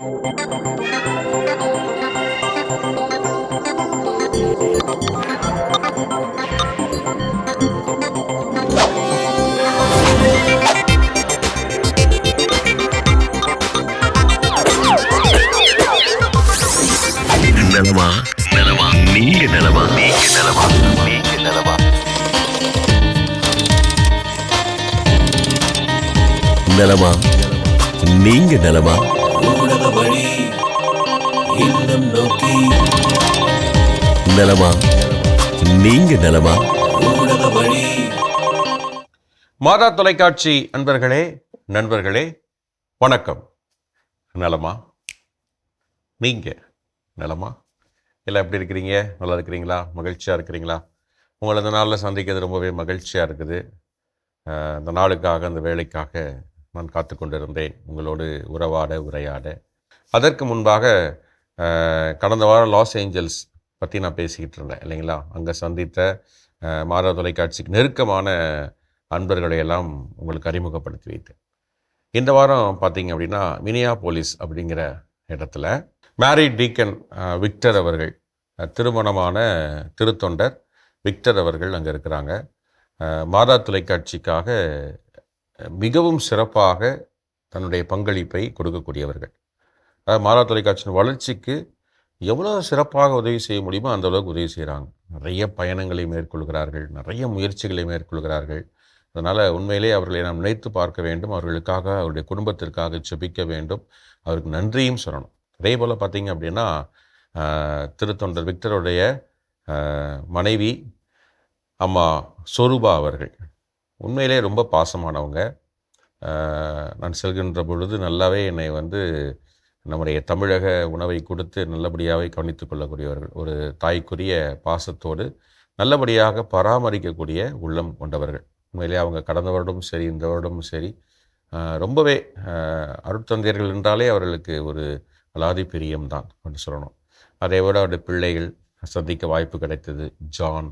நலமா நலமா நீங்க நலமா நீங்க நலமா நீங்க நலமா நலமா நீங்க நலமா ஊடக வழி இல்லம் நோக்கி நலமா நீங்க நலமா ஊடக வழி. மாதா தொலைக்காட்சி அன்பர்களே, நண்பர்களே, வணக்கம். நலமா நீங்க நலமா? எல்லாம் எப்படி இருக்கிறீங்க? நல்லா இருக்கிறீங்களா? மகிழ்ச்சியாக இருக்கிறீங்களா? உங்களை இந்த நாளில் சந்திக்கிறது ரொம்பவே மகிழ்ச்சியாக இருக்குது. இந்த நாளுக்காக, அந்த வேலைக்காக நான் காத்து கொண்டிருந்தேன், உங்களோடு உரையாட. அதற்கு முன்பாக கடந்த வாரம் லாஸ் ஏஞ்சல்ஸ் பற்றி நான் பேசிக்கிட்டு இருந்தேன் இல்லைங்களா? அங்கே சந்தித்த மாதா தொலைக்காட்சிக்கு நெருக்கமான அன்பர்களை எல்லாம் உங்களுக்கு அறிமுகப்படுத்தி வைத்தேன். இந்த வாரம் பார்த்தீங்க அப்படின்னா மினியாபோலிஸ் அப்படிங்கிற இடத்துல மேரிட் டீக்கன் விக்டர் அவர்கள், திருமணமான திருத்தொண்டர் விக்டர் அவர்கள் அங்கே இருக்கிறாங்க. மாதா தொலைக்காட்சிக்காக மிகவும் சிறப்பாக தன்னுடைய பங்களிப்பை கொடுக்கக்கூடியவர்கள். மாதா தொலைக்காட்சியின் வளர்ச்சிக்கு எவ்வளோ சிறப்பாக உதவி செய்ய முடியுமோ அந்த அளவுக்கு உதவி செய்கிறாங்க. நிறைய பயணங்களை மேற்கொள்கிறார்கள், நிறைய முயற்சிகளை மேற்கொள்கிறார்கள். அதனால் உண்மையிலே அவர்களை நாம் நினைத்து பார்க்க வேண்டும், அவர்களுக்காக, அவருடைய குடும்பத்திற்காக ஜெபிக்க வேண்டும், அவருக்கு நன்றியும் சொல்லணும். அதே போல் பார்த்திங்க அப்படின்னா திருத்தொண்டர் விக்டருடைய மனைவி அம்மா சொரூபா அவர்கள் உண்மையிலே ரொம்ப பாசமானவங்க. நான் செல்கின்ற பொழுது நல்லாவே என்னை நம்முடைய தமிழக உணவை கொடுத்து நல்லபடியாகவே கவனித்து கொள்ளக்கூடியவர்கள். ஒரு தாய்க்குரிய பாசத்தோடு நல்லபடியாக பராமரிக்கக்கூடிய உள்ளம் கொண்டவர்கள். உண்மையிலே அவங்க கடந்த வருடமும் சரி, இந்த வருடமும் சரி, ரொம்பவே அருட்தந்தையர்கள் என்றாலே அவர்களுக்கு ஒரு அலாதி பிரியம்தான் என்று சொல்லணும். அதே விட அவருடைய பிள்ளைகள் சந்திக்க வாய்ப்பு கிடைத்தது. ஜான்,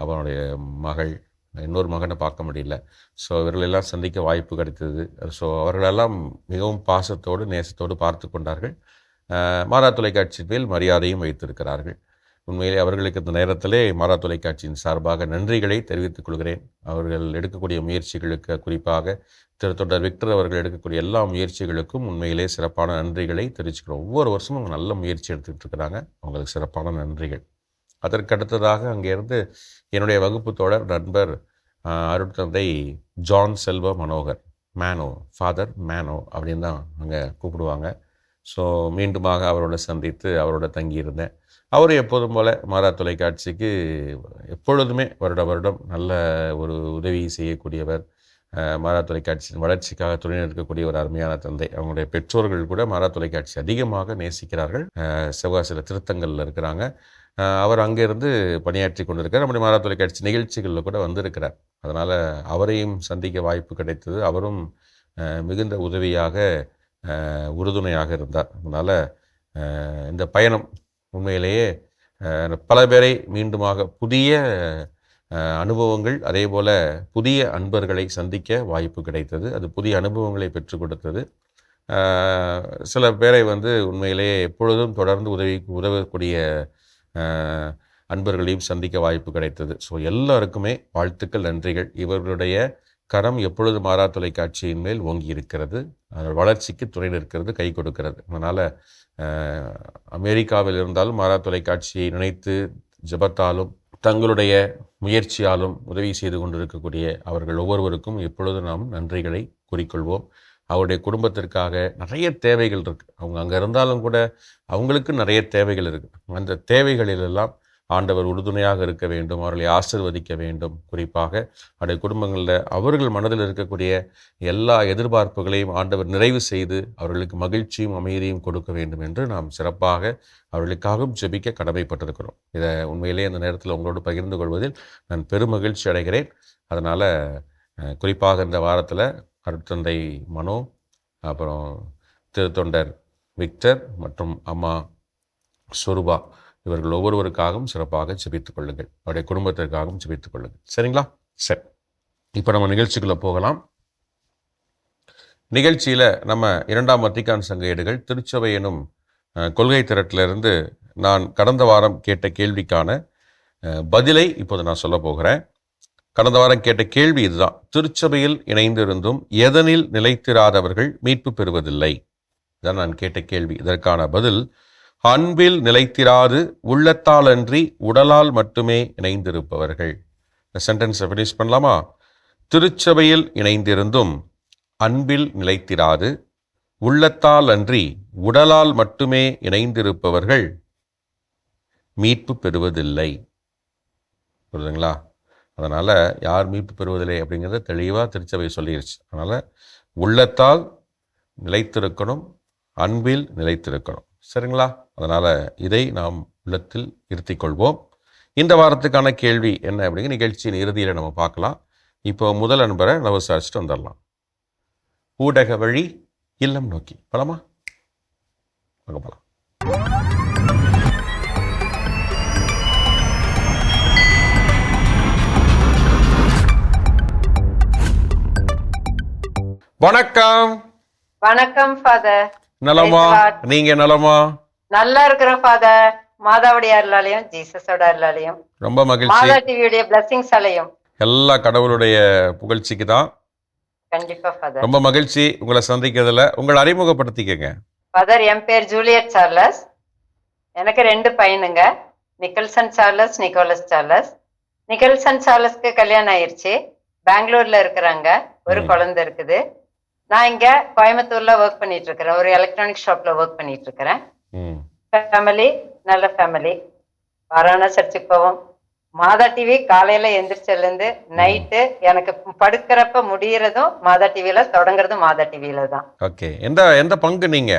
அவனுடைய மகள், இன்னொரு மகனை பார்க்க முடியல. ஸோ இவர்களெல்லாம் சந்திக்க வாய்ப்பு கிடைத்தது. ஸோ அவர்களெல்லாம் மிகவும் பாசத்தோடு நேசத்தோடு பார்த்து கொண்டார்கள். மாதா தொலைக்காட்சி மேல் மரியாதையும் வைத்திருக்கிறார்கள். உண்மையிலே அவர்களுக்கு இந்த நேரத்திலே மாதா தொலைக்காட்சியின் சார்பாக நன்றிகளை தெரிவித்துக் கொள்கிறேன். அவர்கள் எடுக்கக்கூடிய முயற்சிகளுக்கு, குறிப்பாக திருத்தொண்டர் விக்டர் அவர்கள் எடுக்கக்கூடிய எல்லா முயற்சிகளுக்கும் உண்மையிலே சிறப்பான நன்றிகளை தெரிவிச்சுக்கிறோம். ஒவ்வொரு வருஷமும் அவங்க நல்ல முயற்சி எடுத்துகிட்டு இருக்கிறாங்க. அவங்களுக்கு சிறப்பான நன்றிகள். அதற்கடுத்ததாக அங்கேருந்து என்னுடைய வகுப்பு தோழர் நண்பர் அருட்தந்தை ஜான் செல்வ மனோகர், மேனோ, ஃபாதர் மேனோ அப்படின்னு தான் அங்கே கூப்பிடுவாங்க. ஸோ மீண்டுமாக அவரோட சந்தித்து அவரோட தங்கியிருந்தேன். அவர் எப்போதும் போல் மாதா தொலைக்காட்சிக்கு எப்பொழுதுமே வருடம் நல்ல ஒரு உதவி செய்யக்கூடியவர். மாதா தொலைக்காட்சியின் வளர்ச்சிக்காக துணை நிற்கக்கூடிய ஒரு அருமையான தந்தை. அவங்களுடைய பெற்றோர்கள் கூட மாதா தொலைக்காட்சி அதிகமாக நேசிக்கிறார்கள். சில திருத்தங்களில் இருக்கிறாங்க. அவர் அங்கேருந்து பணியாற்றி கொண்டிருக்கார். நம்முடைய மாதா தொலைக்காட்சி நிகழ்ச்சிகளில் கூட வந்திருக்கிறார். அதனால் அவரையும் சந்திக்க வாய்ப்பு கிடைத்தது. அவரும் மிகுந்த உதவியாக, உறுதுணையாக இருந்தார். அதனால் இந்த பயணம் உண்மையிலேயே பல பேரை மீண்டுமாக புதிய அனுபவங்கள், அதே போல் புதிய அன்பர்களை சந்திக்க வாய்ப்பு கிடைத்தது. அது புதிய அனுபவங்களை பெற்றுக் கொடுத்தது. சில பேரை உண்மையிலேயே எப்பொழுதும் தொடர்ந்து உதவக்கூடிய அன்பர்களையும் சந்திக்க வாய்ப்பு கிடைத்தது. ஸோ எல்லாருக்குமே வாழ்த்துக்கள், நன்றிகள். இவர்களுடைய கரம் எப்பொழுது மாதா தொலைக்காட்சியின் மேல் ஓங்கி இருக்கிறது, வளர்ச்சிக்கு துணை நிற்கிறது, கை கொடுக்கிறது. அதனால் அமெரிக்காவில் இருந்தாலும் மாதா தொலைக்காட்சியை நினைத்து ஜெபத்தாலும் தங்களுடைய முயற்சியாலும் உதவி செய்து கொண்டிருக்கக்கூடிய அவர்கள் ஒவ்வொருவருக்கும் எப்பொழுதும் நாம் நன்றிகளை கூறிக்கொள்வோம். அவருடைய குடும்பத்திற்காக நிறைய தேவைகள் இருக்குது. அவங்க அங்கே இருந்தாலும் கூட அவங்களுக்கு நிறைய தேவைகள் இருக்குது. அந்த தேவைகளிலெல்லாம் ஆண்டவர் உறுதுணையாக இருக்க வேண்டும், அவர்களை ஆசீர்வதிக்க வேண்டும். குறிப்பாக அவருடைய குடும்பங்களில் அவர்கள் மனதில் இருக்கக்கூடிய எல்லா எதிர்பார்ப்புகளையும் ஆண்டவர் நிறைவு செய்து அவர்களுக்கு மகிழ்ச்சியும் அமைதியும் கொடுக்க வேண்டும் என்று நாம் சிறப்பாக அவர்களுக்காகவும் ஜெபிக்க கடமைப்பட்டிருக்கிறோம். இதை உண்மையிலே அந்த நேரத்தில் உங்களோடு பகிர்ந்து கொள்வதில் நான் பெருமகிழ்ச்சி அடைகிறேன். அதனால் குறிப்பாக இந்த வாரத்தில் அருட்தந்தை மனோ, அப்புறம் திருத்தொண்டர் விக்டர் மற்றும் அம்மா சொரூபா, இவர்கள் ஒவ்வொருவருக்காகவும் சிறப்பாக ஜெபித்துக் கொள்ளுங்கள். அவருடைய குடும்பத்திற்காகவும் ஜெபித்துக் கொள்ளுங்கள். சரிங்களா? சரி, இப்போ நம்ம நிகழ்ச்சிக்குள்ளே போகலாம். நிகழ்ச்சியில் நம்ம 2ஆம் வத்திக்கான் சங்க ஏடுகள் திருச்சபை எனும் கொள்கை திரட்டிலிருந்து நான் கடந்த வாரம் கேட்ட கேள்விக்கான பதிலை இப்போது நான் சொல்ல போகிறேன். கடந்த வாரம் கேட்ட கேள்வி இதுதான்: திருச்சபையில் இணைந்திருந்தும் எதனில் நிலைத்திராதவர்கள் மீட்பு பெறுவதில்லை? இதான் நான் கேட்ட கேள்வி. இதற்கான பதில்: அன்பில் நிலைத்திராது உள்ளத்தால் அன்றி உடலால் மட்டுமே இணைந்திருப்பவர்கள். இந்த சென்டென்ஸை ஃபினிஷ் பண்ணலாமா? திருச்சபையில் இணைந்திருந்தும் அன்பில் நிலைத்திராது உள்ளத்தால் அன்றி உடலால் மட்டுமே இணைந்திருப்பவர்கள் மீட்பு பெறுவதில்லை. புரியுதுங்களா? அதனால் யார் மீட்பு பெறுவதில்லை அப்படிங்கிறத தெளிவாக திருச்சபை சொல்லிடுச்சு. அதனால் உள்ளத்தால் நிலைத்திருக்கணும், அன்பில் நிலைத்திருக்கணும். சரிங்களா? அதனால் இதை நாம் உள்ளத்தில் இருத்திக் கொள்வோம். இந்த வாரத்துக்கான கேள்வி என்ன அப்படிங்கிற நிகழ்ச்சியின் இறுதியில் நம்ம பார்க்கலாம். இப்போ முதல் அன்பரை நம்ம விசாரிச்சுட்டு வந்துடலாம். ஊடக வழி இல்லம் நோக்கி போலாமா? வாங்க போலாம். வணக்கம். வணக்கம் ஃபாதர். நலமா? நீங்க நலமா? நல்லா இருக்கிறோம் ஃபாதர். மாதாவுடைய அருளாலையும் ஜீசஸோட அருளாலையும் ரொம்ப மகிழ்ச்சி. மாதா டிவியுடைய பிளஸிங்ஸ் அலையும் எல்லா கடவுளுடைய புகழ்ச்சிக்கு தான். கண்டிப்பா ஃபாதர். ரொம்ப மகிழ்ச்சி உங்களை சந்திக்கிறதுல. உங்களை அறிமுகப்படுத்திக்கங்க. ஃபாதர், என் பேர் ஜூலியட் சார்லஸ். எனக்கு 2 பையனுங்க, Nicholson Charles, Nicholas Charles. Nicholson சார்லஸ்க்கு கல்யாணம் ஆயிடுச்சு, பெங்களூர்ல இருக்கிறாங்க, ஒரு குழந்தை இருக்குது. நான் இங்க கோயம்புத்தூர்ல ஒர்க் பண்ணிட்டு இருக்கிறேன், ஒரு எலக்ட்ரானிக் ஷாப்ல ஒர்க் பண்ணிட்டு இருக்கிறேன். ஃபேமிலி நல்ல ஃபேமிலி. வாரான சர்ச்சுக்கு போவோம். மாதா டிவி காலையில எந்திரிச்சதுல இருந்து நைட்டு எனக்கு படுக்கிறப்ப முடியறதும் மாதா டிவில, தொடங்குறதும் மாதா டிவில தான். ஓகே. எந்த பங்கு நீங்க?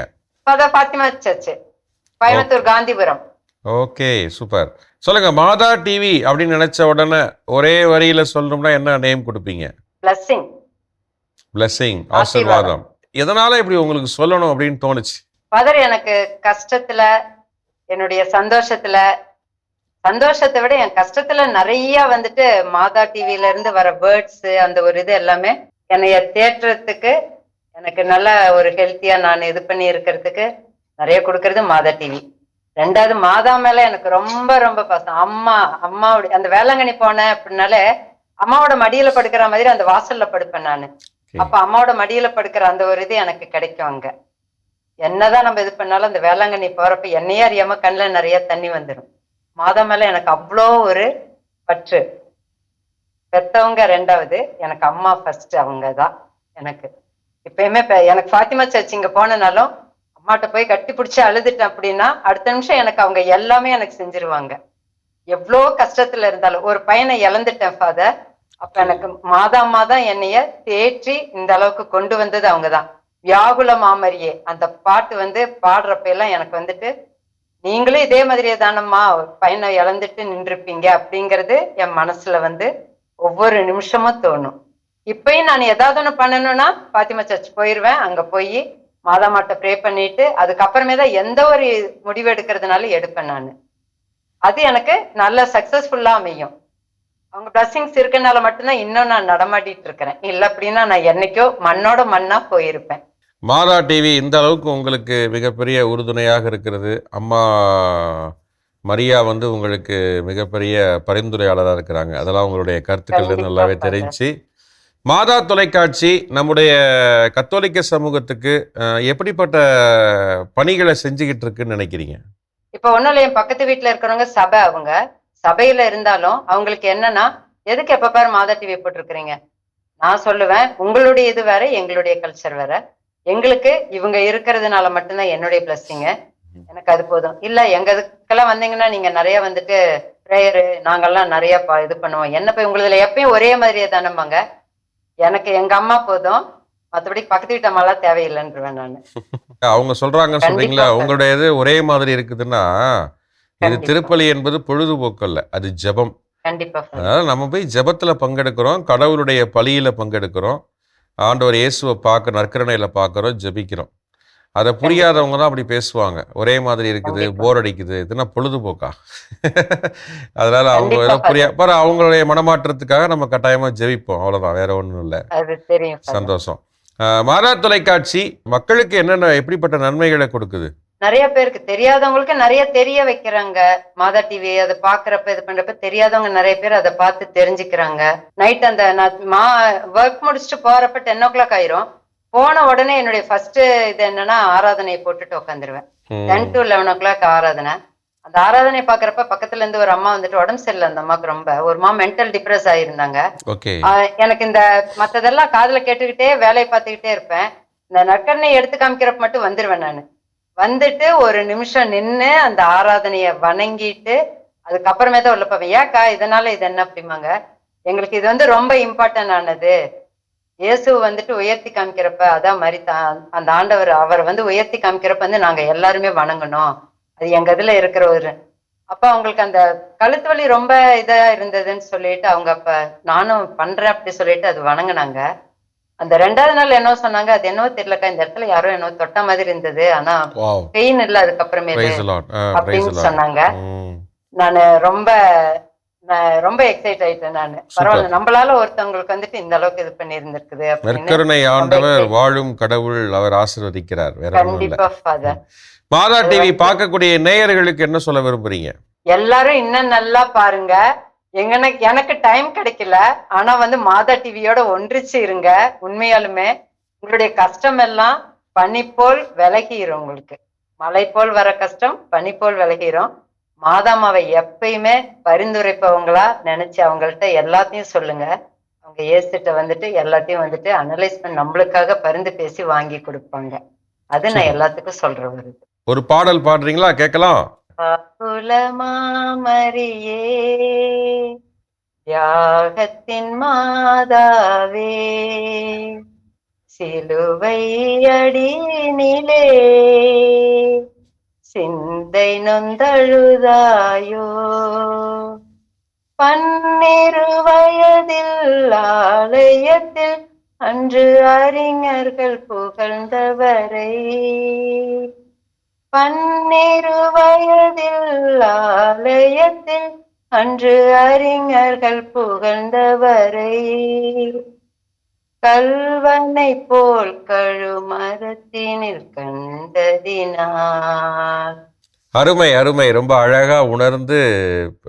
Fatima church, Coimbatore Gandhipuram. Okay, super. சொல்லுங்க, மாதா டிவி அப்படின்னு நினைச்ச உடனே ஒரே வரியில சொல்லணும்னா என்ன நேம் கொடுப்பீங்க? பிளஸிங். பிளஸிங், ஆசீர்வாதம். எதனால இப்படி உங்களுக்கு சொல்லணும் அப்படின்னு தோணுச்சு? ஃபாதர், எனக்கு கஷ்டத்துல, என்னுடைய சந்தோஷத்தை விட என் கஷ்டத்துல நிறைய வந்துட்டு மாதா டிவில இருந்து வர வேர்ட்ஸ், அந்த ஒரு இது எல்லாமே என்னைய தேற்றுறதுக்கு, எனக்கு நல்ல ஒரு ஹெல்த்தியா நான் இது பண்ணி இருக்கிறதுக்கு நிறைய கொடுக்கறது மாதா டிவி. 2வது, மாதா மேல எனக்கு ரொம்ப ரொம்ப பாசம். அம்மாவுடைய அந்த வேளாங்கண்ணி போனேன் அப்படின்னாலே அம்மாவோட மடியில படுக்கிற மாதிரி அந்த வாசல்ல படுப்பேன் நானு. அப்ப அம்மாவோட மடியில படுக்கிற அந்த ஒரு இது எனக்கு கிடைக்கும். அங்க என்னதான் நம்ம இது பண்ணாலும் அந்த வேளாங்கண்ணி போறப்ப என்னையே அறியாம கண்ணுல நிறைய தண்ணி வந்துடும். மாதா மேல எனக்கு அவ்வளோ ஒரு பற்று. பெத்தவங்க 2வது, எனக்கு அம்மா ஃபர்ஸ்ட். அவங்க தான் எனக்கு இப்பயுமே. எனக்கு ஃபாத்திமா சர்ச் இங்க போனனாலும் அம்மாட்ட போய் கட்டி பிடிச்சி அழுதுட்டேன் அப்படின்னா அடுத்த நிமிஷம் எனக்கு அவங்க எல்லாமே எனக்கு செஞ்சிருவாங்க. எவ்வளோ கஷ்டத்துல இருந்தாலும். ஒரு பையனை இழந்துட்டேன் ஃபாதர். அப்ப எனக்கு மாதா தான் என்னைய தேற்றி இந்த அளவுக்கு கொண்டு வந்தது அவங்கதான். வியாகுல மாமரியே அந்த பாட்டு பாடுறப்ப எல்லாம் எனக்கு வந்துட்டு, நீங்களும் இதே மாதிரியே தானம்மா பையனை இழந்துட்டு நின்றுப்பீங்க அப்படிங்கிறது என் மனசுல ஒவ்வொரு நிமிஷமும் தோணும். இப்பயும் நான் ஏதாவது ஒண்ணு பண்ணணும்னா பாத்திமா சர்ச் போயிருவேன். அங்க போய் மாதாமாட்ட ப்ரே பண்ணிட்டு அதுக்கப்புறமே தான் எந்த ஒரு முடிவு எடுக்கிறதுனாலும் எடுப்பேன் நான். அது எனக்கு நல்ல சக்சஸ்ஃபுல்லா அமையும். அவங்க பிளஸிங்ஸ் இருக்கனால மட்டும்தான் இன்னும் நான் நடமாட்டிட்டு இருக்கிறேன். இல்லை அப்படின்னா நான் என்னைக்கோ மண்ணோட மண்ணா போயிருப்பேன். மாதா டிவி இந்த அளவுக்கு உங்களுக்கு மிகப்பெரிய உறுதுணையாக இருக்கிறது. அம்மா மரியா உங்களுக்கு மிகப்பெரிய பரிந்துரையாளராக இருக்கிறாங்க. அதெல்லாம் உங்களுடைய கருத்துக்கள் நல்லாவே தெரிஞ்சு. மாதா தொலைக்காட்சி நம்முடைய கத்தோலிக்க சமூகத்துக்கு எப்படிப்பட்ட பணிகளை செஞ்சுக்கிட்டு இருக்குன்னு நினைக்கிறீங்க? இப்ப ஒன்னும் இல்லை, என் பக்கத்து வீட்டுல இருக்கிறவங்க சபை, அவங்க சபையில இருந்தாலும் அவங்களுக்கு என்னன்னா, எதுக்கு எப்ப பாரு மாதா டிவி போட்டிருக்கிறீங்க? நான் சொல்லுவேன், உங்களுடைய இது வேற, எங்களுடைய கல்ச்சர் வேற. எங்களுக்கு இவங்க இருக்கிறதுனால மட்டும்தான் என்னுடைய பிளஸிங்க. எனக்கு அது போதும். இல்ல எங்க இதுக்கெல்லாம் வந்தீங்கன்னா நீங்க நிறைய பிரேயரு நாங்கெல்லாம் நிறைய இது பண்ணுவோம். என்ன போய் உங்களுதுல எப்பயும் ஒரே மாதிரியே தானம்பாங்க. எனக்கு எங்க அம்மா போதும், மற்றபடி பக்கத்து வீட்டு அம்மாலாம் தேவையில்லைன்றேன் நான். அவங்க சொல்றாங்க சொல்றீங்களா, உங்களுடைய இது ஒரே மாதிரி இருக்குதுன்னா இது திருப்பலி என்பது பொழுதுபோக்கு அல்ல, அது ஜெபம். கண்டிப்பா. அதனால நம்ம போய் ஜெபத்துல பங்கெடுக்கிறோம், கடவுளுடைய பலியில பங்கெடுக்கிறோம், ஆண்டவர் இயேசுவை பார்க்க நற்கரணையில பார்க்கிறோம், ஜெபிக்கிறோம். அதை புரியாதவங்க தான் அப்படி பேசுவாங்க, ஒரே மாதிரி இருக்குது, போர் அடிக்குது, இதுனா பொழுதுபோக்கா. அதனால அவங்க பாரு, அவங்களுடைய மனமாற்றத்துக்காக நம்ம கட்டாயமா ஜெபிப்போம், அவ்வளவுதான், வேற ஒண்ணும் இல்லை. சந்தோஷம். மாதா தொலைக்காட்சி மக்களுக்கு என்னென்ன எப்படிப்பட்ட நன்மைகளை கொடுக்குது? நிறைய பேருக்கு தெரியாதவங்களுக்கு நிறைய தெரிய வைக்கிறாங்க. மாதா டிவி அதை பாக்குறப்ப இது பண்றப்ப தெரியாதவங்க நிறைய பேர் அதை பார்த்து தெரிஞ்சுக்கிறாங்க. நைட் அந்த ஒர்க் முடிச்சுட்டு போறப்ப 10 o'clock ஆயிரும். போன உடனே என்னுடைய ஃபர்ஸ்ட் இது என்னன்னா ஆராதனையை போட்டுட்டு உட்காந்துருவேன். 10 to 11 o'clock ஆராதனை. அந்த ஆராதனை பாக்குறப்ப பக்கத்துல இருந்து ஒரு அம்மா வந்துட்டு உடம்பு சரியில்லை, அந்த அம்மாவுக்கு ரொம்ப ஒரு மென்டல் டிப்ரெஸ் ஆயிருந்தாங்க. எனக்கு இந்த மத்ததெல்லாம் காதுல கேட்டுக்கிட்டே வேலையை பார்த்துக்கிட்டே இருப்பேன். இந்த நற்கருணை எடுத்து காமிக்கிறப்ப மட்டும் வந்துருவேன். நான் வந்துட்டு ஒரு நிமிஷம் நின்று அந்த ஆராதனைய வணங்கிட்டு அதுக்கப்புறமே தான் உள்ள போவேன். ஏக்கா இதனால இது என்ன அப்படிமாங்க. எங்களுக்கு இது ரொம்ப இம்பார்ட்டன்ட் ஆனது. இயேசு வந்துட்டு உயர்த்தி காமிக்கிறப்ப அதான் மாதிரி அந்த ஆண்டவர் அவர் உயர்த்தி காமிக்கிறப்ப நாங்க எல்லாருமே வணங்கணும். அது எங்க இதுல இருக்கிற ஒரு அப்ப அவங்களுக்கு அந்த கழுத்து வலி ரொம்ப இதா இருந்ததுன்னு சொல்லிட்டு அவங்க அப்ப நானும் பண்றேன் அப்படி சொல்லிட்டு அது வணங்கினாங்க. அந்த 2வது நாள் என்ன சொன்னாங்க, அது என்னவோ தெரியலக்கா, இந்த இடத்துல யாரோ என்னவோ தொட்ட மாதிரி இருந்தது, ஆனா பெயின் இல்ல அதுக்கப்புறமே அப்படின்னு சொன்னாங்க. நானு ரொம்ப எக்ஸைட் ஆயிட்டேன். நானு பரவாயில்ல, நம்மளால ஒருத்தவங்களுக்கு இந்த அளவுக்கு இது பண்ணி இருந்திருக்குது. நற்கருணை ஆண்டவர் வாழும் கடவுள், அவர் ஆசீர்வதிக்கிறார். கண்டிப்பா ஃபாதர். மாதா டிவி பார்க்கக்கூடிய நேயர்களுக்கு என்ன சொல்ல விரும்புறீங்க? எல்லாரும் இன்னும் நல்லா பாருங்க. எனக்கு டைம் கிடைக்கல, ஆனா மாதா டிவியோட ஒன்றிச்சு இருங்க. உண்மையாலுமே உங்களுடைய கஷ்டம் எல்லாம் பனி போல் விலகிரும். உங்களுக்கு மலை போல் வர கஷ்டம் பனி போல் விலகிரும். மாதாமாவை எப்பயுமே பரிந்துரைப்பவங்களா நினைச்சு அவங்கள்ட்ட எல்லாத்தையும் சொல்லுங்க. அவங்க இயேசுட்ட எல்லாத்தையும் அனலைஸ் பண்ணி நம்மளுக்காக பரிந்து பேசி வாங்கி கொடுப்பாங்க. அது நான் எல்லாத்துக்கும் சொல்ற ஒரு பாடல் பாடுறீங்களா? கேட்கலாம். மரியே தியாகத்தின் மாதாவே, சிலுவை அடியினிலே சிந்தை நொந்தழுதாயோ, 12 வயதில் ஆலயத்தில் அன்று அறிஞர்கள் புகழ்ந்தவரை, 12 வயதில் ஆலயத்தில் அன்று அறிஞர்கள் புகழ்ந்தவரை, கல்வனை போல் கழுமரத்தினில் கண்டதினார். அருமை அருமை, ரொம்ப அழகா உணர்ந்து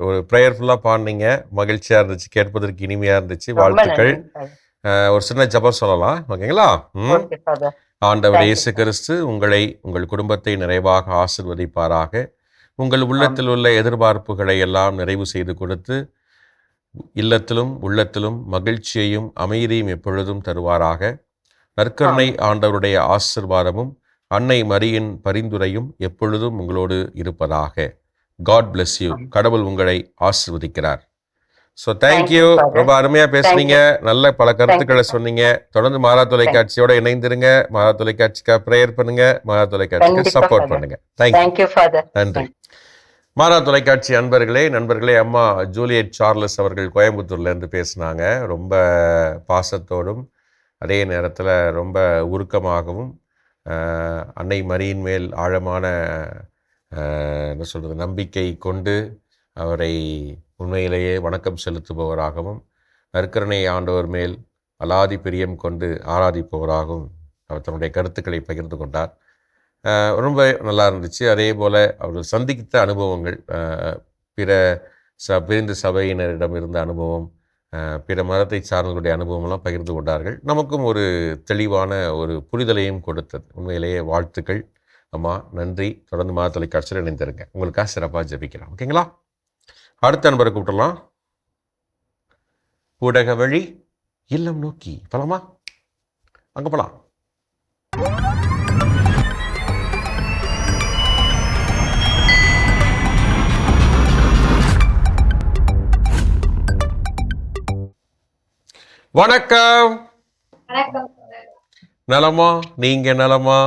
ஒரு ப்ரேயர்ஃபுல்லா பாடுனீங்க. மகிழ்ச்சியா இருந்துச்சு, கேட்பதற்கு இனிமையா இருந்துச்சு. வாழ்த்துக்கள். ஒரு சின்ன ஜெபம் சொல்லலாம், ஓகேங்களா? ஆண்டவர் இயேசு கிறிஸ்து உங்களை உங்கள் குடும்பத்தை நிறைவாக ஆசீர்வதிப்பாராக. உங்கள் உள்ளத்தில் உள்ள எதிர்பார்ப்புகளை எல்லாம் நிறைவு செய்து கொடுத்து இல்லத்திலும் உள்ளத்திலும் மகிழ்ச்சியையும் அமைதியும் எப்பொழுதும் தருவாராக. நற்கருணை ஆண்டவருடைய ஆசீர்வாதமும் அன்னை மரியின் பரிந்துரையும் எப்பொழுதும் உங்களோடு இருப்பதாக. God bless you. கடவுள் உங்களை ஆசீர்வதிக்கிறார். So thank you. ரொம்ப அருமையா பேசுனீங்க, நல்ல பல கருத்துக்களை சொன்னீங்க. தொடர்ந்து மாதா தொலைக்காட்சியோட இணைந்திருங்க. மாதா தொலைக்காட்சிக்காக ப்ரேயர் பண்ணுங்க, மாதா தொலைக்காட்சிக்கு சப்போர்ட் பண்ணுங்க. தேங்க்யூ. நன்றி. மாதா தொலைக்காட்சி நண்பர்களே, அம்மா ஜூலியட் சார்லஸ் அவர்கள் கோயம்புத்தூர்ல இருந்து பேசினாங்க. ரொம்ப பாசத்தோடும் அதே நேரத்தில் ரொம்ப உருக்கமாகவும் அன்னை மரியின் மேல் ஆழமான என்ன சொல்றது நம்பிக்கை கொண்டு அவரை உண்மையிலேயே வணக்கம் செலுத்துபவராகவும் நற்கருணை ஆண்டவர் மேல் அலாதி பிரியம் கொண்டு ஆராதிப்பவராகவும் அவர் தன்னுடைய கருத்துக்களை பகிர்ந்து கொண்டார். ரொம்ப நல்லா இருந்துச்சு. அதே போல் அவர் சந்தித்த அனுபவங்கள், பிரிந்த சபையினரிடம் இருந்த அனுபவம், பிற மதத்தை சார்ந்தவர்களுடைய அனுபவம்லாம் பகிர்ந்து கொண்டார்கள். நமக்கும் ஒரு தெளிவான ஒரு புரிதலையும் கொடுத்தது. உண்மையிலேயே வாழ்த்துக்கள் அம்மா, நன்றி. தொடர்ந்து மாதா தொலைக்காட்சியில் இணைந்திருங்க. உங்களுக்காக சிறப்பாக ஜெபிக்கலாம், ஓகேங்களா? அடுத்த நண்பரை கூப்பிடலாம். ஊடக வழி இல்லம் நோக்கி போலாமா? அங்க போலாம். வணக்கம். நலமா? நீங்க நலமா?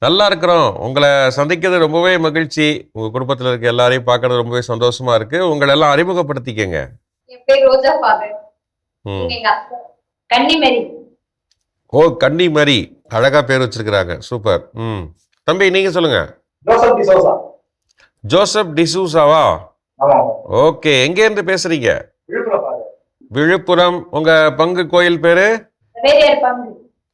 நல்லா இருக்கிறோம். உங்களை சந்திக்கிறது ரொம்பவே மகிழ்ச்சி. உங்க குடும்பத்துல இருக்க எல்லாரையும் பார்க்கறது ரொம்பவே சந்தோஷமா இருக்கு. உங்களை எல்லாம் அறிமுகப்படுத்திக்கங்க. ஓ, கன்னிமரி, அழகா பேர் வச்சிருக்கிறாங்க. சூப்பர். தம்பி நீங்க சொல்லுங்க. ஜோசப் டிசூசாவா? ஓகே. எங்க இருந்து பேசுறீங்க? விழுப்புரம். உங்க பங்கு கோயில் பேரு? வேற இருப்பாங்க.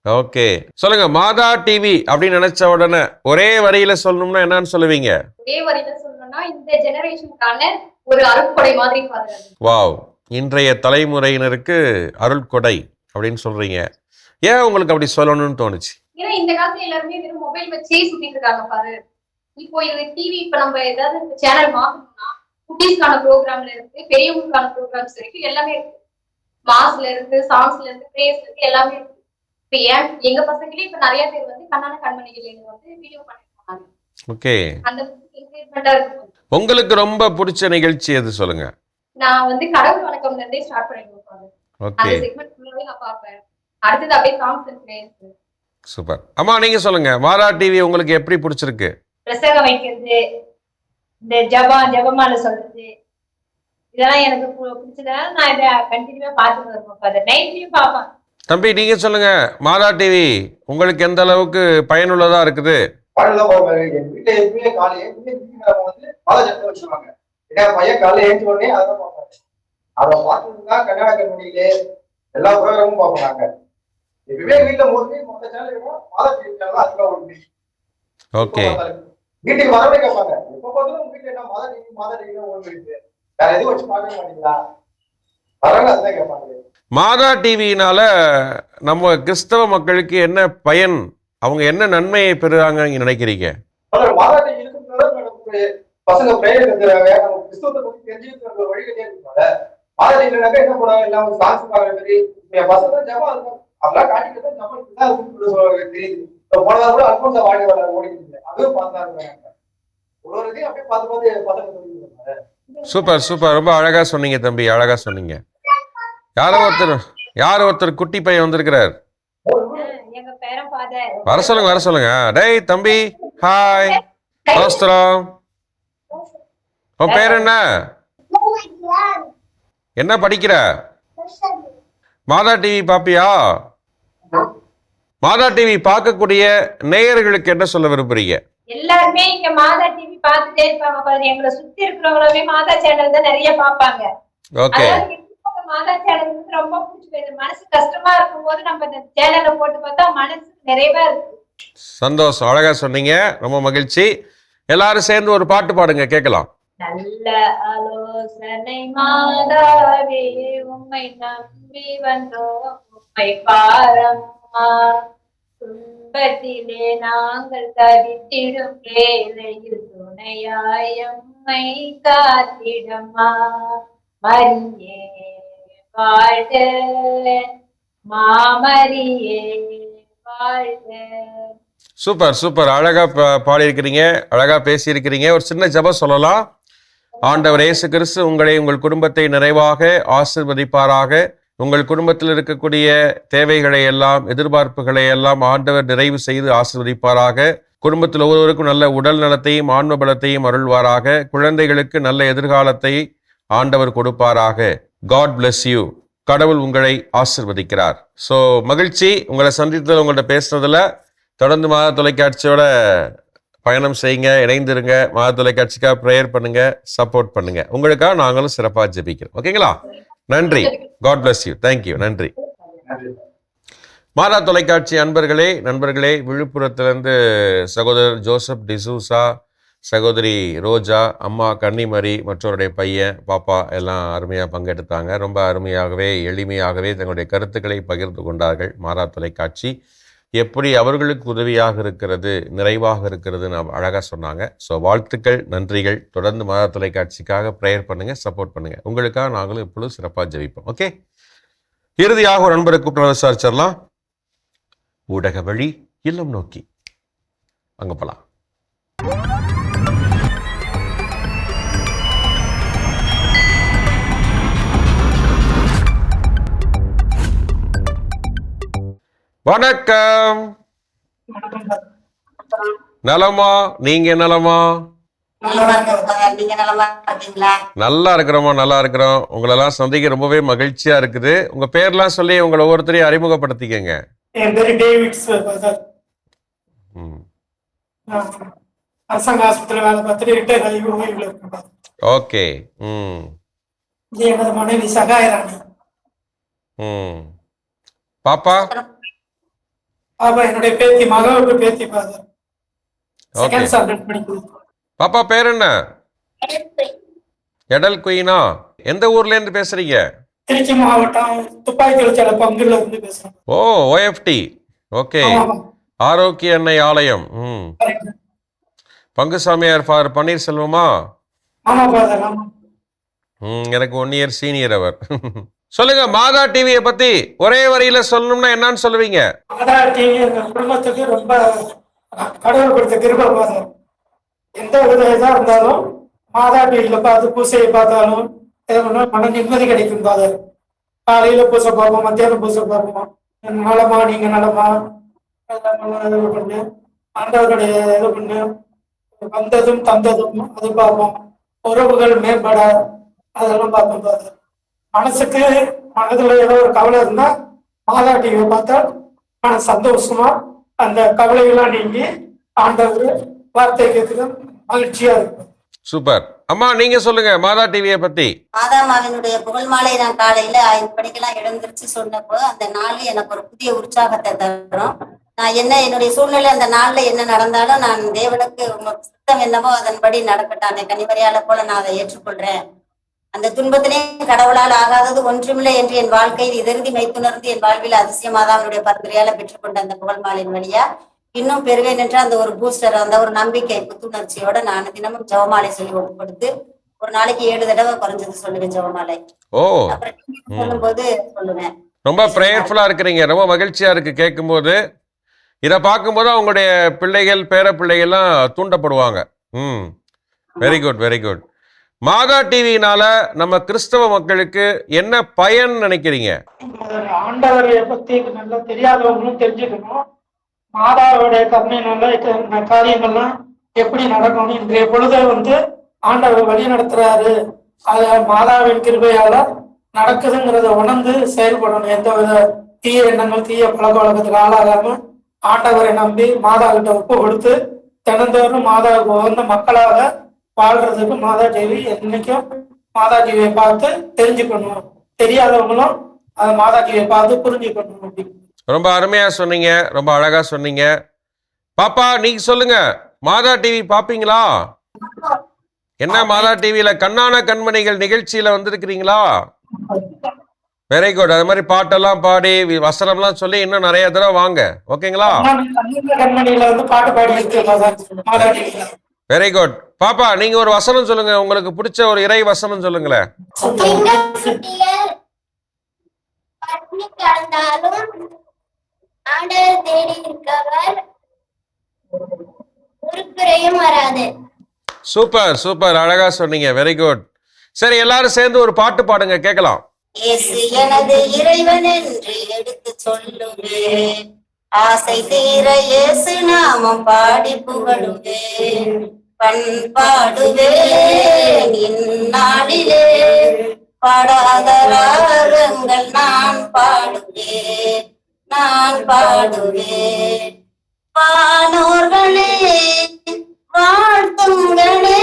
ஓகே, சொல்லுங்க. மாதா டிவி அப்படின்னு நினைச்ச உடனே ஒரே வரியில சொல்லணும்னா என்னன்னு சொல்லுவீங்க? ஒரே வரியில சொல்லணும்னா இந்த ஜெனரேஷனுக்கான ஒரு அருட்கொடை மாதிரி பாருங்க. வாவ், இன்றைய தலைமுறையினருக்கு அருள்கொடை அப்படின்னு சொல்றீங்க. ஏன் உங்களுக்கு அப்படி சொல்லணும்னு தோணுச்சு? ஏன்னா இந்த காலத்துல எல்லாருமே வெறும் மொபைல் வச்சே சுத்திட்டு இருக்காங்க பாரு. இப்போ இது டிவி, இப்ப நம்ம ஏதாவது சேனல் மாத்தணும்னா குட்டீஸ்க்கான ப்ரோக்ராம்ல இருக்கு, பெரியவங்களுக்கான ப்ரோக்ராம்ஸ் இருக்கு, எல்லாமே இருக்கு. மாஸ்ல இருக்கு, சாங்ஸ்ல இருக்கு, பிரேஸ்ல இருக்கு, எல்லாமே இருக்கு. இப்ப ஏன் எங்க பசங்களே இப்ப நிறைய பேர் வந்து கண்ணான கண்மணிகள் வந்து வீடியோ பண்ணிருக்காங்க. ஓகே, அந்த என்கரேஜ்மெண்டா இருக்கு. உங்களுக்கு ரொம்ப பிடிச்ச நிகழ்ச்சி எது சொல்லுங்க? நான் வந்து கடவுள் வணக்கம்ல இருந்தே ஸ்டார்ட் பண்ணிருக்கேன். ஓகே, அந்த செக்மெண்ட் ஃபுல்லாவே நான் பார்ப்பேன். அடுத்தது அப்படியே சாங்ஸ் அண்ட் பிரேஸ். சூப்பர். அம்மா நீங்க சொல்லுங்க, மாதா டிவி உங்களுக்கு எப்படி பிடிச்சிருக்கு? பிரசங்கம் வைக்கிறது, இந்த ஜபமால சொல்றது, இதெல்லாம் எனக்கு பிடிச்சதுனால நான் இதை கண்டினியூவா பார்த்துட்டு வருவேன். நைட்லயும் பார்ப்பேன். தம்பி நீங்க சொல்லுங்க, மாதா டிவி உங்களுக்கு எந்த அளவுக்கு பயனுள்ளதா இருக்குது? எங்க வீட்டுல எப்பவுமே காலையில வந்து பாதஜத்தை வச்சுருவாங்க. ஏன்னா பையன் காலையில ஏஞ்சி உடனே அதான் பார்ப்பாங்க. அதை பார்த்துட்டுனா கன்னட கம்பெனிலே எல்லா ப்ரோக்ராமும் பார்ப்போம். நாங்க எப்பவுமே வீட்டுல மொத்த சேனல் மாதா டிவி சேனல் அதிகமா ஓடுது. ஓகே, வீட்டுக்கு வரவே கேட்பாங்க, எப்ப பார்த்தாலும் உங்க வீட்டுல என்ன மாதா டிவி ஓடுது, வேற எதுவும் வச்சு பார்க்க மாட்டீங்களா? வரவங்க அதுதான் கேட்பாங்க. மாதா டிவியினால நம்ம கிறிஸ்தவ மக்களுக்கு என்ன பயன், அவங்க என்ன நன்மையை பெறுறாங்க நீங்க நினைக்கிறீங்க? மாதா டிவி இருக்கிறதுனால பசங்க பிரேயர் கத்துறாங்க, நம்ம கிறிஸ்தவத்தை பத்தி தெரிஞ்சுக்கிற ஒரு வழிகளே இருக்கிறாங்க. மாதா டிவினாக்க என்ன போறாங்க, எல்லாம் சாங்ஸ் பாக்குற மாதிரி என் பசங்க ஜபம் இருக்கும், அதெல்லாம் காட்டிக்கிட்டு ஜபம் தான் தெரியுது. போனதா கூட அல்போன்சா வாடி வர ஓடிக்கிட்டு அதுவும் பார்த்தா இருக்காங்க. ஒரு இதையும் அப்படியே பார்த்து பார்த்து பசங்க சொல்லிக்கிறாங்க. சூப்பர் சூப்பர், ரொம்ப அழகா சொன்னீங்க தம்பி, அழகா சொன்னீங்க. யாரோ ஒருத்தர் குட்டி பையன் வந்திருக்கிறார். எங்க பேரன் ஃபாதர் வர சொல்லுங்க. டேய் தம்பி, ஹாய், நமஸ்காரம். உன் பேர் என்ன? என்ன படிக்கிற? மாதா டிவி பாப்பியா? மாதா டிவி பார்க்கக்கூடிய நேயர்களுக்கு என்ன சொல்ல விரும்புறீங்க? எல்லாருமே இங்க மாதா டிவி பார்த்துட்டே இருப்பாங்க பாரு. எங்களை சுத்தி இருக்கிறவங்களுமே மாதா சேனல் தான் நிறைய பார்ப்பாங்க. ஓகே, மாதா சேனல் வந்து ரொம்ப பிடிச்சி போயிடுது. மனசு கஷ்டமா இருக்கும் போது நம்ம இந்த சேனலை போட்டு பார்த்தா மனசு நிறைவா இருக்கு. சந்தோஷம், அழகா சொன்னீங்க, ரொம்ப மகிழ்ச்சி. எல்லாரும் சேர்ந்து ஒரு பாட்டு பாடுங்க, கேட்கலாம். நல்ல ஆலோசனை மாதாவே, உம்மை நம்பி வந்தோம், உம்மை பாரம்மா. துன்பத்திலே நாங்கள் தவித்திடும் வேளையில் துணையாய் எம்மை காத்திடம்மா. மரியே வாழ்க, மாமரியே வாழ்க. சூப்பர் சூப்பர், அழகா பாடியிருக்கிறீங்க, அழகா பேசியிருக்கிறீங்க. ஒரு சின்ன ஜெபம் சொல்லலாம். ஆண்டவர் இயேசு கிறிஸ்து உங்களை, உங்கள் குடும்பத்தை நிறைவாக ஆசீர்வதிப்பாராக. உங்கள் குடும்பத்தில் இருக்கக்கூடிய தேவைகளை எல்லாம், எதிர்பார்ப்புகளை எல்லாம் ஆண்டவர் நிறைவு செய்து ஆசீர்வதிப்பாராக. குடும்பத்தில் ஒவ்வொருவருக்கும் நல்ல உடல் நலத்தையும் ஆன்ம பலத்தையும் அருள்வாராக. குழந்தைகளுக்கு நல்ல எதிர்காலத்தை ஆண்டவர் கொடுப்பாராக. God bless you. கடவுள் உங்களை ஆசீர்வதிக்கிறார். ஸோ மகிழ்ச்சி உங்களை சந்தித்ததில், உங்கள்கிட்ட பேசுனதுல. தொடர்ந்து மாதா தொலைக்காட்சியோட பயணம் செய்யுங்க, இணைந்திருங்க. மாதா தொலைக்காட்சிக்காக ப்ரேயர் பண்ணுங்க, சப்போர்ட் பண்ணுங்க. உங்களுக்காக நாங்களும் சிறப்பாக ஜெபிக்கிறோம். ஓகேங்களா? நன்றி. God bless you. தேங்க்யூ. நன்றி. மாதா தொலைக்காட்சி நண்பர்களே, விழுப்புரத்திலிருந்து சகோதரர் ஜோசப் டிசூசா, சகோதரி ரோஜா, அம்மா கன்னிமரி, மற்றவருடைய பையன் பாப்பா எல்லாம் அருமையாக பங்கெடுத்தாங்க. ரொம்ப அருமையாகவே, எளிமையாகவே தங்களுடைய கருத்துக்களை பகிர்ந்து கொண்டார்கள். மாதா தொலைக்காட்சி எப்படி அவர்களுக்கு உதவியாக இருக்கிறது, நிறைவாக இருக்கிறதுன்னு அழகாக சொன்னாங்க. ஸோ வாழ்த்துக்கள், நன்றிகள். தொடர்ந்து மாதா தொலைக்காட்சிக்காக ப்ரேயர் பண்ணுங்கள், சப்போர்ட் பண்ணுங்கள். உங்களுக்காக நாங்களும் இப்பொழுது சிறப்பாக ஜெபிப்போம். ஓகே, இறுதியாக ஒரு நண்பரை கூப்பிட்டு விசாரிச்சிடலாம். ஊடக வழி இல்லம் நோக்கி அங்கே போகலாம். வணக்கம். நலமா? நீங்க நலமா? நல்லா இருக்கிறோம். உங்களெல்லாம் சந்திக்க ரொம்பவே மகிழ்ச்சியா இருக்குது. உங்க பேர்லாம் சொல்லி உங்களை ஒவ்வொருத்தரையும் அறிமுகப்படுத்திக்கங்க. என் பேரு டேவிட் சார். அரசாங்க ஆஸ்பத்திரியில் வேலை பார்த்துட்டு ரிட்டையர் ஆகி ஓய்வுல இருக்கேன். ஓகே. இது எனது மனைவி சகாயராணி. பாப்பா? பாப்பா என்னுடைய பேத்தி, மகளுக்கு பேத்தி ஃபாதர். ஓகே. செகண்ட் ஸ்டாண்டர்ட் படிக்குது. பாப்பா பேர் என்ன? எடல் குயினா. எந்த ஊர்ல இருந்து பேசுறீங்க? திருச்சி மாவட்டம் துப்பாக்கி தொழிற்சாலை பங்குல இருந்து பேசுறேன். ஓ, OFT. ஓகே. ஆமாப்பா. ஆரோக்கிய எண்ணெய் ஆலயம். கரெக்ட். பங்குசாமியார் ஃபாதர் பன்னீர்செல்வமா? ஆமா ஃபாதர், ஆமா. எனக்கு 1 இயர் சீனியர் அவர். சொல்லுங்க, மாதா டிவியை பத்தி ஒரே வரியில சொல்லணும்னா என்னன்னு சொல்லுவீங்க? மாதா டிவி எங்க குடும்பத்துக்கு ரொம்ப கடவுள் கொடுத்த கிருபை ஃபாதர். எந்த வித இதா இருந்தாலும் மாதா டிவியில பார்த்து பூசையை பார்த்தாலும் மன நிம்மதி கிடைக்கும் ஃபாதர். காலையில பூசை பார்ப்போம், மத்தியானம் பூசை பார்ப்போம். நலமா, நீங்க நலமா, இது பண்ணு, ஆண்டவருடைய இது பண்ணு, வந்ததும் தந்ததும் அது பார்ப்போம். உறவுகள் மேம்பட அதெல்லாம் பார்ப்போம் ஃபாதர். மனசுக்கு மனதுல ஏதோ ஒரு கவலை இருந்தா மாதா டிவியை பார்த்தா மன சந்தோஷமா அந்த கவலைகள்லாம் நீங்கி ஆண்டவர் வார்த்தை கேட்குறது மகிழ்ச்சியா இருக்கும். சூப்பர். அம்மா நீங்க சொல்லுங்க மாதா டிவியை பத்தி. மாதாமாவினுடைய புகழ் மாலை நான் காலையில 5 மணிக்கெல்லாம் எழுந்திருச்சு சொன்னப்போ அந்த நாள் எனக்கு ஒரு புதிய உற்சாகத்தை தரும். நான் என்னுடைய சூழ்நிலை அந்த நாள்ல என்ன நடந்தாலும் நான் தேவனுக்கு சுத்தம் என்னவோ அதன்படி நடக்கட்டும், அந்த கனிமறையால போல நான் அதை ஏற்றுக்கொள்றேன். அந்த துன்பத்திலே கடவுளால் ஆகாதது ஒன்றுமில்லை என்று என் வாழ்க்கையில் இதருதி மைத்துணர்ந்து என் வாழ்வில் அதிசயமாதாவனுடைய பரிந்துரையால பெற்றுக்கொண்ட அந்த புகழ் மாலையின் வழியா இன்னும் பெறுவேன் என்ற அந்த ஒரு பூஸ்டர், அந்த ஒரு நம்பிக்கை புத்துணர்ச்சியோட நான் தினமும் ஜெபமாலை சொல்லி ஒப்பு கொடுத்து ஒரு நாளைக்கு 7 தடவை குறைஞ்சது சொல்லுவேன் ஜெபமாலை. அப்புறம் சொல்லும் போது சொல்லுவேன். ரொம்ப பிரேயர்ஃபுல்லா இருக்கிறீங்க, ரொம்ப மகிழ்ச்சியா இருக்கு கேட்கும்போது. இதை பார்க்கும்போது அவங்களுடைய பிள்ளைகள் பேர பிள்ளைகள்லாம் தூண்டப்படுவாங்க. Very good, very good. மாதா டிவினால நம்ம கிறிஸ்தவ மக்களுக்கு என்ன பயன் நினைக்கிறீங்க? ஆண்டவரை பத்தி நல்லா தெரியாதவங்களும் தெரிஞ்சுக்கணும். மாதாவுடைய கருணையினால காரியங்கள்லாம் எப்படி நடக்கணும், இன்றைய பொழுது ஆண்டவர் வழி நடத்துறாரு, அது மாதாவின் கிருபையால நடக்குதுங்கிறத உணர்ந்து செயல்படணும். எந்த வித தீய எண்ணங்கள் தீய பழக்க வழக்கத்துக்கு ஆளாகாம ஆண்டவரை நம்பி மாதா கிட்ட ஒப்பு கொடுத்து தினந்தோறும் மாதாவுக்கு உகந்த மக்களாக வாழ்றதுக்கு மாதா டிவி என்னைக்கும் மாதா டிவியை பார்த்து தெரிஞ்சுக்கணும். தெரியாதவங்களும் அதை மாதா டிவியை பார்த்து புரிஞ்சுக்கணும். அப்படி ரொம்ப அருமையா சொன்னீங்க, ரொம்ப அழகா சொன்னீங்க. பாப்பா நீங்க சொல்லுங்க, மாதா டிவி பாப்பீங்களா? என்ன மாதா டிவியில கண்ணான கண்மணிகள் நிகழ்ச்சியில வந்திருக்கிறீங்களா? Very good. அது மாதிரி பாட்டெல்லாம் பாடி வசனம்லாம் சொல்லி இன்னும் நிறைய தடவை வாங்க, ஓகேங்களா? பாட்டு பாடி. Very good. பாப்பா நீங்க ஒரு வசனம் சொல்லுங்க, உங்களுக்கு பிடிச்ச ஒரு இறை வசனம் சொல்லுங்களேன். சூப்பர் சூப்பர், அழகா சொன்னீங்க. Very good. சரி, எல்லாரும் சேர்ந்து ஒரு பாட்டு பாடுங்க, கேட்கலாம். இயேசு எனது இறைவன் என்று எடுத்து சொல்லுவேன், ஆசை தீர இயேசு நாமம் பாடி புகழுவேன், பண்பாடுவேன் இந்நாளிலே, பாடாத ராகங்கள் நான் பாடுவேன், நான் பாடுவேன். வானோர்களே வாழ்த்துங்களே,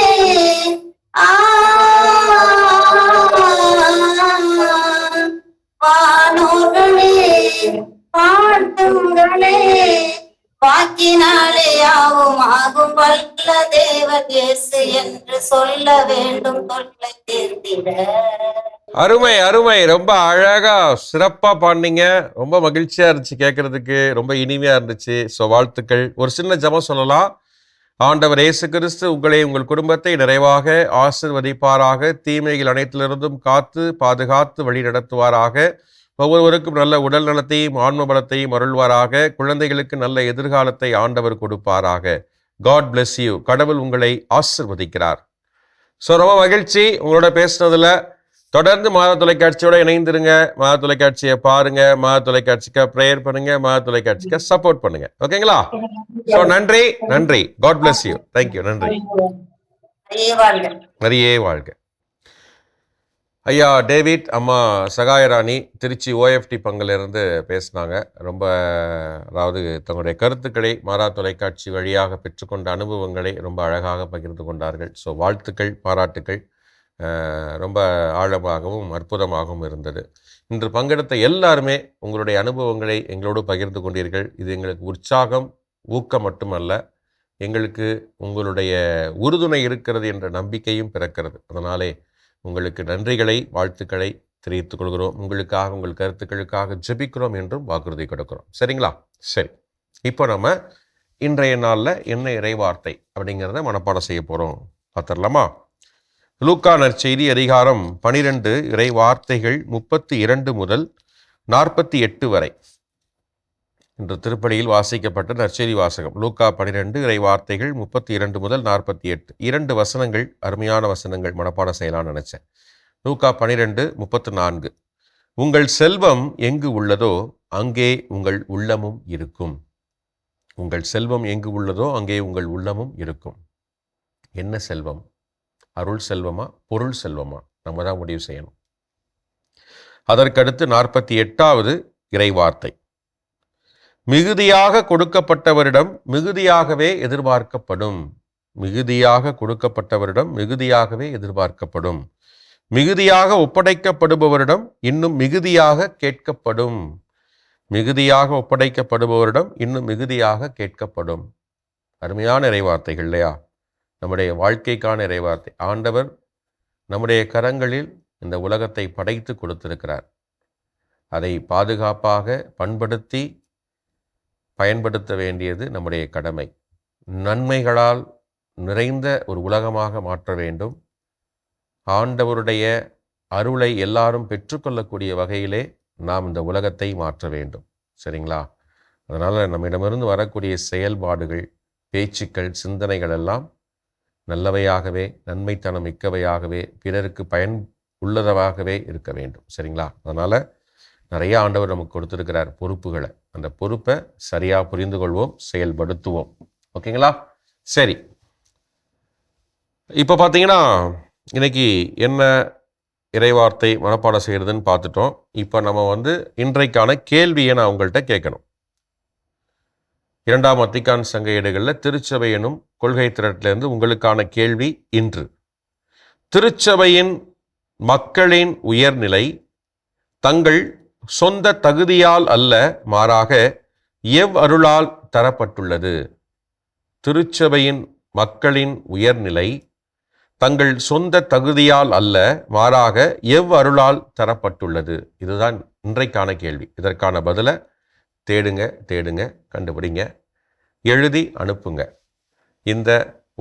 வானோர்களே வாழ்த்துங்களே, வாக்கினாலே யாவும் ஆகும் வல்ல தேவன் இயேசு என்று சொல்ல வேண்டும் தொல்லை தீர்த்திட. அருமை அருமை, ரொம்ப அழகா சிறப்பா பாடினீங்க. ரொம்ப மகிழ்ச்சியா இருந்துச்சு கேட்கறதுக்கு, ரொம்ப இனிமையா இருந்துச்சு. ஸோ வாழ்த்துக்கள். ஒரு சின்ன ஜெபம் சொல்லலாம். ஆண்டவர் இயேசு கிறிஸ்து உங்களை உங்கள் குடும்பத்தை நிறைவாக ஆசீர்வதிப்பாராக, தீமைகள் அனைத்திலிருந்தும் காத்து பாதுகாத்து வழி நடத்துவாராக, ஒவ்வொருவருக்கும் நல்ல உடல் நலத்தையும் ஆன்ம பலத்தையும் அருள்வாராக, குழந்தைகளுக்கு நல்ல எதிர்காலத்தை ஆண்டவர் கொடுப்பாராக. God bless you. கடவுள் உங்களை ஆசீர்வதிக்கிறார். ஸோ ரொம்ப மகிழ்ச்சி உங்களோட பேசுனதுல. தொடர்ந்து மாதா தொலைக்காட்சியோட இணைந்திருங்க. மாதா தொலைக்காட்சியை பாருங்க, மாதா தொலைக்காட்சிக்கு ப்ரேயர் பண்ணுங்க, மாதா தொலைக்காட்சிக்கு சப்போர்ட் பண்ணுங்க, ஓகேங்களா? ஸோ நன்றி நன்றி. God bless you. தேங்க்யூ. நன்றி. நிறைய வாழ்க. ஐயா டேவிட், அம்மா சகாயராணி திருச்சி OFT பங்கிலிருந்து பேசினாங்க. ரொம்ப அதாவது தங்களுடைய கருத்துக்களை மாதா தொலைக்காட்சி வழியாக பெற்றுக்கொண்ட அனுபவங்களை ரொம்ப அழகாக பகிர்ந்து கொண்டார்கள். ஸோ வாழ்த்துக்கள், பாராட்டுக்கள். ரொம்ப ஆழமாகவும் அற்புதமாகவும் இருந்தது. இன்று பங்கெடுத்த எல்லாருமே உங்களுடைய அனுபவங்களை எங்களோடு பகிர்ந்து கொண்டீர்கள். இது எங்களுக்கு உற்சாகம், ஊக்கம் மட்டுமல்ல, எங்களுக்கு உங்களுடைய உறுதுணை இருக்கிறது என்ற நம்பிக்கையும் பிறக்கிறது. அதனாலே உங்களுக்கு நன்றிகளை, வாழ்த்துக்களை தெரிவித்துக் கொள்கிறோம். உங்களுக்காக, உங்கள் கருத்துக்களுக்காக ஜெபிக்கிறோம் என்றும் வாக்குறுதி கொடுக்கிறோம். சரிங்களா? சரி, இப்போ நம்ம இன்றைய நாளில் என்ன இறைவார்த்தை அப்படிங்கிறத மனப்பாடம் செய்ய போகிறோம். பார்த்துடலாமா? லூக்கா நற்செய்தி அதிகாரம் 12 இறை வார்த்தைகள் 32 முதல் 48 வரை. இன்று திருப்பலியில் வாசிக்கப்பட்ட நற்செய்தி வாசகம் லூக்கா 12 இறை வார்த்தைகள் 32 முதல் 48. 2 வசனங்கள், அருமையான வசனங்கள், மனப்பாடம் செய்யலாம்னு நினச்சேன். லூக்கா 12:34. உங்கள் செல்வம் எங்கு உள்ளதோ அங்கே உங்கள் உள்ளமும் இருக்கும். உங்கள் செல்வம் எங்கு உள்ளதோ அங்கே உங்கள் உள்ளமும் இருக்கும். என்ன செல்வம்? அருள் செல்வமா, பொருள் செல்வமா? நம்ம தான் முடிவு செய்யணும். அதற்கடுத்து 48வது இறைவார்த்தை. மிகுதியாக கொடுக்கப்பட்டவரிடம் மிகுதியாகவே எதிர்பார்க்கப்படும். மிகுதியாக கொடுக்கப்பட்டவரிடம் மிகுதியாகவே எதிர்பார்க்கப்படும். மிகுதியாக ஒப்படைக்கப்படுபவரிடம் இன்னும் மிகுதியாக கேட்கப்படும். மிகுதியாக ஒப்படைக்கப்படுபவரிடம் இன்னும் மிகுதியாக கேட்கப்படும். அருமையான இறைவார்த்தைகள் இல்லையா? நம்முடைய வாழ்க்கைக்கான இறைவார்த்தை. ஆண்டவர் நம்முடைய கரங்களில் இந்த உலகத்தை படைத்து கொடுத்திருக்கிறார். அதை பாதுகாப்பாக பண்படுத்தி பயன்படுத்த வேண்டியது நம்முடைய கடமை. நன்மைகளால் நிறைந்த ஒரு உலகமாக மாற்ற வேண்டும். ஆண்டவருடைய அருளை எல்லாரும் பெற்றுக்கொள்ளக்கூடிய வகையிலே நாம் இந்த உலகத்தை மாற்ற வேண்டும். சரிங்களா? அதனால் நம்மிடமிருந்து வரக்கூடிய செயல்பாடுகள், பேச்சுக்கள், சிந்தனைகள் எல்லாம் நல்லவையாகவே, நன்மைத்தனம் மிக்கவையாகவே, பிறருக்கு பயன் உள்ளதாகவே இருக்க வேண்டும். சரிங்களா? அதனால் நிறைய ஆண்டவர் நமக்கு கொடுத்துருக்கிறார் பொறுப்புகளை. அந்த பொறுப்பை சரியாக புரிந்து கொள்வோம், செயல்படுத்துவோம். ஓகேங்களா? சரி, இப்போ பார்த்தீங்கன்னா இன்னைக்கு என்ன இறைவார்த்தை மனப்பாடம் செய்கிறதுன்னு பார்த்துட்டோம். இப்போ நம்ம இன்றைக்கான கேள்வியை நான் உங்கள்கிட்ட கேட்கணும். 2ஆம் வத்திக்கான் சங்க ஏடுகளில் திருச்சபை எனும் கொள்கை திரட்டிலிருந்து உங்களுக்கான கேள்வி இன்று. திருச்சபையின் மக்களின் உயர்நிலை தங்கள் சொந்த தகுதியால் அல்ல, மாறாக எவ்வருளால் தரப்பட்டுள்ளது. திருச்சபையின் மக்களின் உயர்நிலை தங்கள் சொந்த தகுதியால் அல்ல, மாறாக எவ்வருளால் தரப்பட்டுள்ளது. இதுதான் இன்றைக்கான கேள்வி. இதற்கான பதிலை தேடுங்க, கண்டுபிடிங்க, எழுதி அனுப்புங்க இந்த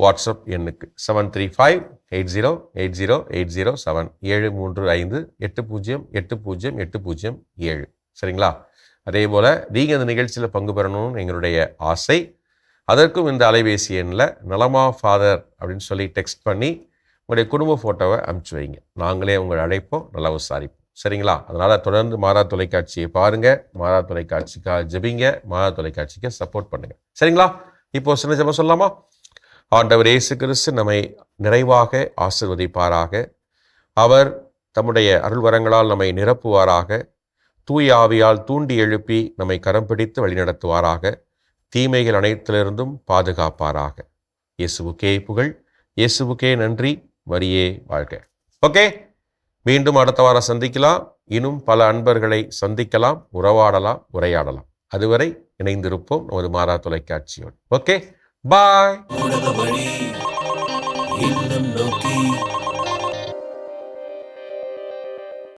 வாட்ஸ்அப் எண்ணுக்கு 7358080807 73580808007. சரிங்களா? அதே போல் நீங்கள் இந்த நிகழ்ச்சியில் பங்கு பெறணும்னு எங்களுடைய ஆசை. அதற்கும் இந்த அலைபேசி எண்ணில் நலமா ஃபாதர் அப்படின்னு சொல்லி டெக்ஸ்ட் பண்ணி உங்களுடைய குடும்ப ஃபோட்டோவை அனுப்பிச்சி வைங்க. நாங்களே உங்களை அழைப்போம், நல்லா விசாரிப்போம். சரிங்களா? அதனால் தொடர்ந்து மாதா தொலைக்காட்சியை பாருங்கள், மாதா தொலைக்காட்சிக்காக ஜெபிங்க, மாதா தொலைக்காட்சிக்கு சப்போர்ட் பண்ணுங்கள். சரிங்களா? இப்போ சின்ன ஜெபம் சொல்லலாமா? ஆண்டவர் இயேசு கிறிஸ்து நம்மை நிறைவாக ஆசீர்வதிப்பாராக. அவர் தம்முடைய அருள்வரங்களால் நம்மை நிரப்புவாராக. தூய ஆவியால் தூண்டி எழுப்பி நம்மை கரம் பிடித்து வழிநடத்துவாராக. தீமைகள் அனைத்திலிருந்தும் பாதுகாப்பாராக. இயேசுவுக்கே புகழ், இயேசுவுக்கே நன்றி, மரியே வாழ்க. ஓகே, மீண்டும் அடுத்த வாரம் சந்திக்கலாம். இன்னும் பல அன்பர்களை சந்திக்கலாம், உறவாடலாம், உரையாடலாம். அதுவரை இணைந்திருப்போம் நமது மாதா தொலைக்காட்சியோடு. ஓகே, பாய்.